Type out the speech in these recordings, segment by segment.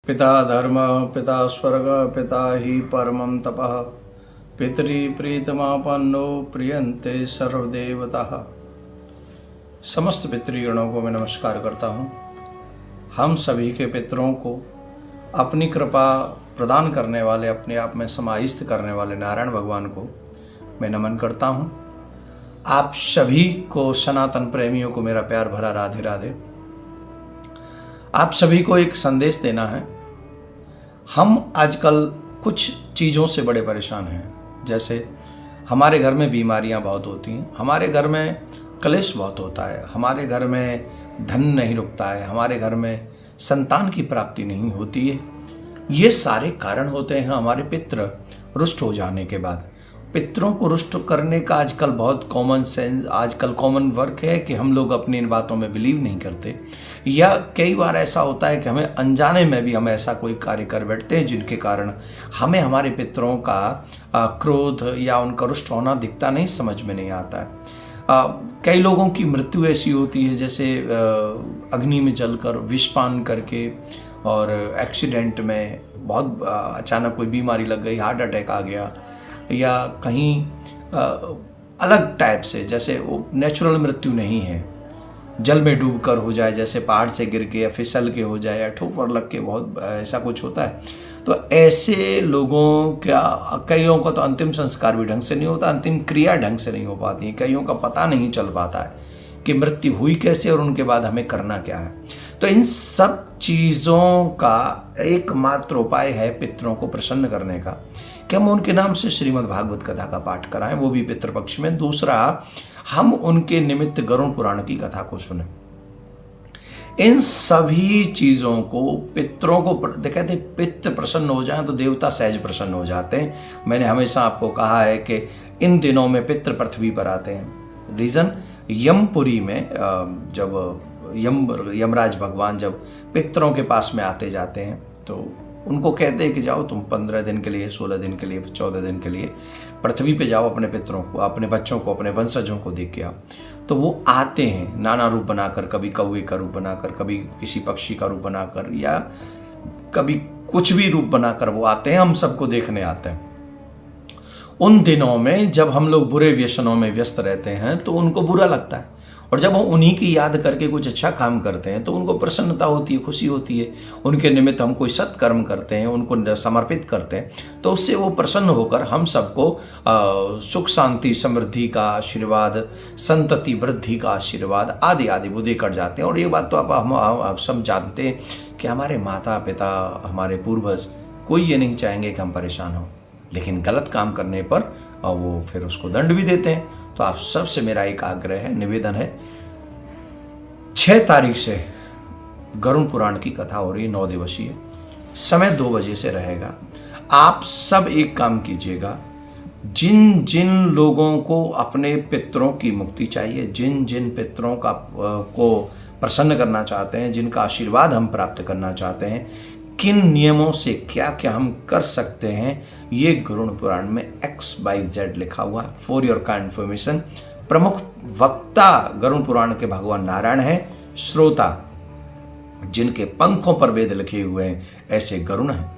पिता धर्म पिता स्वर्ग पिता ही परमं तपः पितरि प्रीतमापन्नो प्रियन्ते सर्वदेवताः। समस्त पितृगणों को मैं नमस्कार करता हूँ। हम सभी के पितरों को अपनी कृपा प्रदान करने वाले, अपने आप में समाहित करने वाले नारायण भगवान को मैं नमन करता हूँ। आप सभी को, सनातन प्रेमियों को मेरा प्यार भरा राधे राधे। आप सभी को एक संदेश देना है। हम आजकल कुछ चीज़ों से बड़े परेशान हैं। जैसे हमारे घर में बीमारियां बहुत होती हैं, हमारे घर में क्लेश बहुत होता है, हमारे घर में धन नहीं रुकता है, हमारे घर में संतान की प्राप्ति नहीं होती है। ये सारे कारण होते हैं हमारे पितृ रुष्ट हो जाने के बाद। पितरों को रुष्ट करने का आजकल बहुत कॉमन वर्क है कि हम लोग अपनी इन बातों में बिलीव नहीं करते, या कई बार ऐसा होता है कि हमें अनजाने में भी हम ऐसा कोई कार्य कर बैठते हैं जिनके कारण हमें हमारे पितरों का क्रोध या उनका रुष्ट होना दिखता नहीं, समझ में नहीं आता है। कई लोगों की मृत्यु ऐसी होती है जैसे अग्नि में जलकर, विषपान करके, और एक्सीडेंट में बहुत अचानक कोई बीमारी लग गई, हार्ट अटैक आ गया, या कहीं अलग टाइप से, जैसे वो नेचुरल मृत्यु नहीं है, जल में डूबकर हो जाए, जैसे पहाड़ से गिर के या फिसल के हो जाए, या ठोकर लग के, बहुत ऐसा कुछ होता है। तो ऐसे लोगों का, कईयों का तो अंतिम संस्कार भी ढंग से नहीं होता, अंतिम क्रिया ढंग से नहीं हो पाती है, कईयों का पता नहीं चल पाता है कि मृत्यु हुई कैसे और उनके बाद हमें करना क्या है। तो इन सब चीज़ों का एकमात्र उपाय है पितरों को प्रसन्न करने का, कि हम उनके नाम से श्रीमद् भागवत कथा का पाठ कराएं, वो भी पितृपक्ष में। दूसरा, हम उनके निमित्त गरुड़ पुराण की कथा को सुने। इन सभी चीज़ों को पितरों को कहते, पितृ प्रसन्न हो जाएं तो देवता सहज प्रसन्न हो जाते हैं। मैंने हमेशा आपको कहा है कि इन दिनों में पितृ पृथ्वी पर आते हैं। रीज़न, यमपुरी में जब यमराज भगवान जब पितरों के पास में आते जाते हैं तो उनको कहते हैं कि जाओ तुम 15 दिन के लिए, 16 दिन के लिए, 14 दिन के लिए पृथ्वी पे जाओ, अपने पितरों को, अपने बच्चों को, अपने वंशजों को देख के आओ। तो वो आते हैं नाना रूप बनाकर, कभी कौवे का रूप बनाकर, कभी किसी पक्षी का रूप बनाकर, या कभी कुछ भी रूप बनाकर वो आते हैं, हम सबको देखने आते हैं। उन दिनों में जब हम लोग बुरे व्यसनों में व्यस्त रहते हैं तो उनको बुरा लगता है, और जब हम उन्हीं की याद करके कुछ अच्छा काम करते हैं तो उनको प्रसन्नता होती है, खुशी होती है। उनके निमित्त हम कोई सत्कर्म करते हैं, उनको समर्पित करते हैं, तो उससे वो प्रसन्न होकर हम सबको सुख शांति समृद्धि का आशीर्वाद, संतति वृद्धि का आशीर्वाद आदि आदि वो देकर जाते हैं। और ये बात तो आप सब जानते हैं कि हमारे माता पिता, हमारे पूर्वज, कोई ये नहीं चाहेंगे कि हम परेशान हों, लेकिन गलत काम करने पर वो फिर उसको दंड भी देते हैं। तो आप सबसे मेरा एक आग्रह है, निवेदन है, 6 तारीख से गरुड़ पुराण की कथा हो रही है, 9 दिवसीय, समय 2 बजे से रहेगा। आप सब एक काम कीजिएगा, जिन जिन लोगों को अपने पितरों की मुक्ति चाहिए, जिन जिन पितरों का को प्रसन्न करना चाहते हैं, जिनका आशीर्वाद हम प्राप्त करना चाहते हैं, किन नियमों से क्या क्या हम कर सकते हैं, ये गरुड़ पुराण में XYZ लिखा हुआ है। फॉर योर काइंड इन्फॉर्मेशन, प्रमुख वक्ता गरुड़ पुराण के भगवान नारायण हैं, श्रोता जिनके पंखों पर वेद लिखे हुए हैं, ऐसे गरुड़ हैं।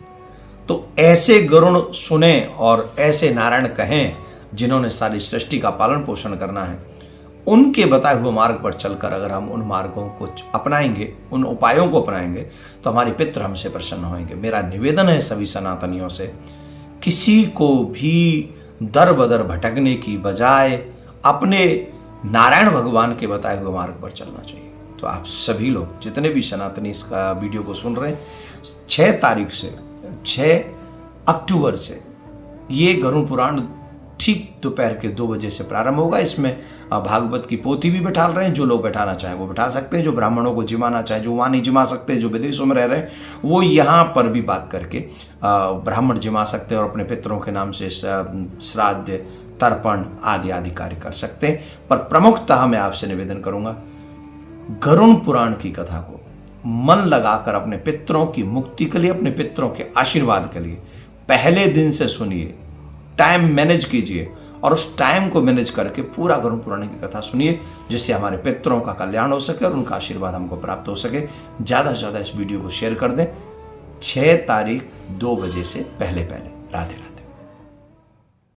तो ऐसे गरुड़ सुने और ऐसे नारायण कहें जिन्होंने सारी सृष्टि का पालन पोषण करना है, उनके बताए हुए मार्ग पर चलकर अगर हम उन मार्गों को अपनाएंगे, उन उपायों को अपनाएंगे, तो हमारे पितृ हमसे प्रसन्न होंगे। मेरा निवेदन है सभी सनातनियों से, किसी को भी दर बदर भटकने की बजाय अपने नारायण भगवान के बताए हुए मार्ग पर चलना चाहिए। तो आप सभी लोग, जितने भी सनातनी इसका वीडियो को सुन रहे हैं, 6 तारीख से, 6 अक्टूबर से ये गरुड़ पुराण ठीक दोपहर के 2 बजे से प्रारंभ होगा। इसमें भागवत की पोथी भी बैठा रहे हैं, जो लोग बैठाना चाहें वो बैठा सकते हैं, जो ब्राह्मणों को जिमाना चाहे, जो वहाँ नहीं जिमा सकते, जो विदेशों में रह रहे हैं, वो यहाँ पर भी बात करके ब्राह्मण जिमा सकते हैं और अपने पितरों के नाम से श्राद्ध, तर्पण आदि आदि कार्य कर सकते हैं। पर प्रमुखतः मैं आपसे निवेदन करूंगा, गरुड़ पुराण की कथा को मन लगाकर अपने पितरों की मुक्ति के लिए, अपने पितरों के आशीर्वाद के लिए पहले दिन से सुनिए, टाइम मैनेज कीजिए और उस टाइम को मैनेज करके पूरा गरुड़ पुराण की कथा सुनिए, जिससे हमारे पितरों का कल्याण हो सके और उनका आशीर्वाद हमको प्राप्त हो सके। ज़्यादा से ज़्यादा इस वीडियो को शेयर कर दें। 6 तारीख 2 बजे से पहले पहले। राधे राधे।